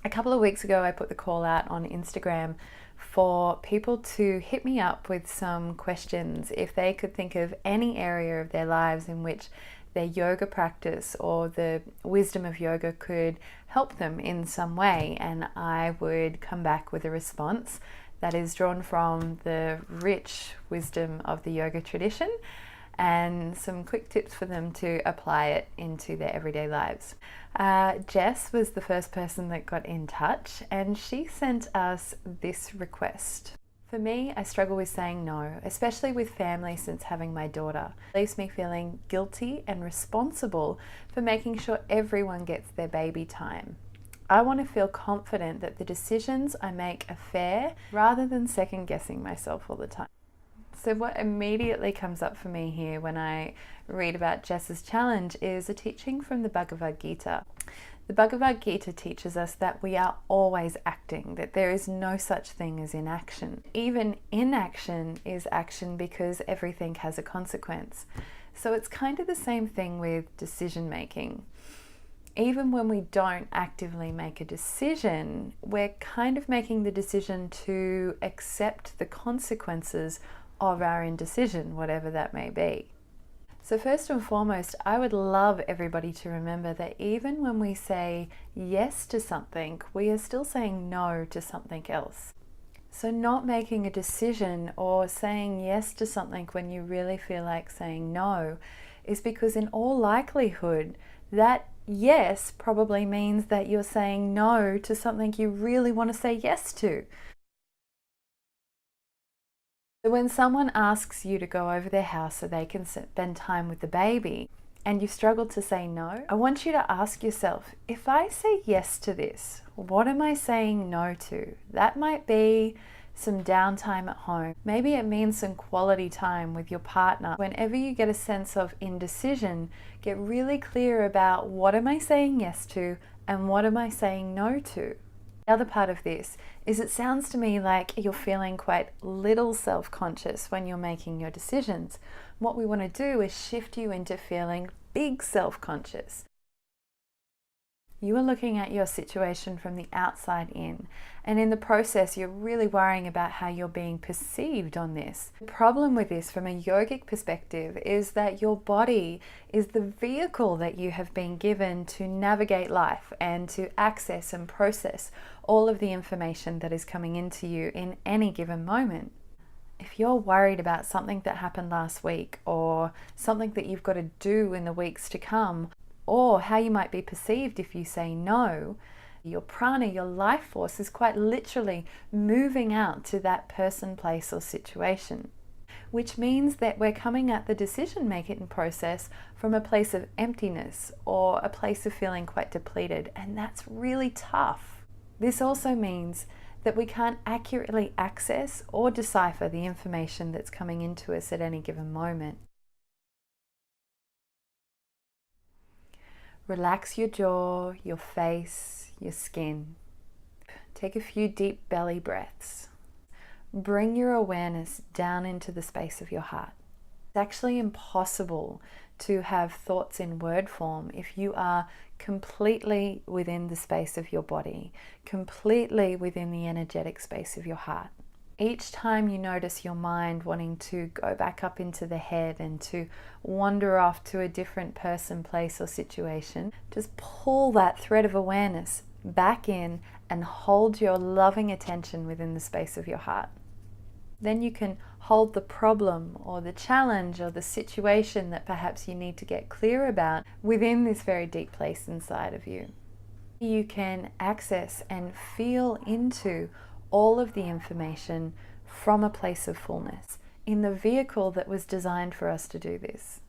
A couple of weeks ago, I put the call out on Instagram for people to hit me up with some questions if they could think of any area of their lives in which their yoga practice or the wisdom of yoga could help them in some way, and I would come back with a response that is drawn from the rich wisdom of the yoga tradition and some quick tips for them to apply it into their everyday lives. Jess was the first person that got in touch, and she sent us this request. For me, I struggle with saying no, especially with family since having my daughter. It leaves me feeling guilty and responsible for making sure everyone gets their baby time. I want to feel confident that the decisions I make are fair rather than second guessing myself all the time. So what immediately comes up for me here when I read about Jess's challenge is a teaching from the Bhagavad Gita. The Bhagavad Gita teaches us that we are always acting, that there is no such thing as inaction. Even inaction is action because everything has a consequence. So it's kind of the same thing with decision making. Even when we don't actively make a decision, we're kind of making the decision to accept the consequences of our indecision, whatever that may be. So first and foremost, I would love everybody to remember that even when we say yes to something, we are still saying no to something else. So not making a decision or saying yes to something when you really feel like saying no is because in all likelihood, that yes probably means that you're saying no to something you really want to say yes to. So when someone asks you to go over their house so they can spend time with the baby and you struggle to say no, I want you to ask yourself, if I say yes to this, what am I saying no to? That might be some downtime at home. Maybe it means some quality time with your partner. Whenever you get a sense of indecision, get really clear about what am I saying yes to and what am I saying no to. The other part of this is it sounds to me like you're feeling quite little self-conscious when you're making your decisions. What we want to do is shift you into feeling big self-conscious. You are looking at your situation from the outside in, and in the process you're really worrying about how you're being perceived on this. The problem with this from a yogic perspective is that your body is the vehicle that you have been given to navigate life and to access and process all of the information that is coming into you in any given moment. If you're worried about something that happened last week or something that you've got to do in the weeks to come, or how you might be perceived if you say no, your prana, your life force, is quite literally moving out to that person, place, or situation. Which means that we're coming at the decision-making process from a place of emptiness or a place of feeling quite depleted, and that's really tough. This also means that we can't accurately access or decipher the information that's coming into us at any given moment. Relax your jaw, your face, your skin. Take a few deep belly breaths. Bring your awareness down into the space of your heart. It's actually impossible to have thoughts in word form if you are completely within the space of your body, completely within the energetic space of your heart. Each time you notice your mind wanting to go back up into the head and to wander off to a different person, place, or situation, just pull that thread of awareness back in and hold your loving attention within the space of your heart. Then you can hold the problem or the challenge or the situation that perhaps you need to get clear about within this very deep place inside of you. You can access and feel into all of the information from a place of fullness in the vehicle that was designed for us to do this.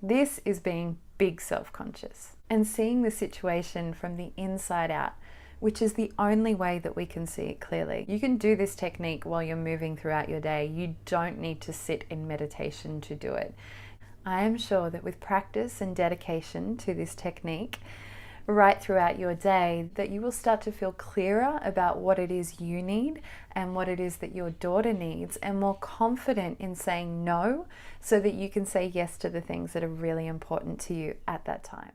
This is being big self-conscious and seeing the situation from the inside out, which is the only way that we can see it clearly. You can do this technique while you're moving throughout your day. You don't need to sit in meditation to do it. I am sure that with practice and dedication to this technique, right throughout your day, that you will start to feel clearer about what it is you need and what it is that your daughter needs, and more confident in saying no so that you can say yes to the things that are really important to you at that time.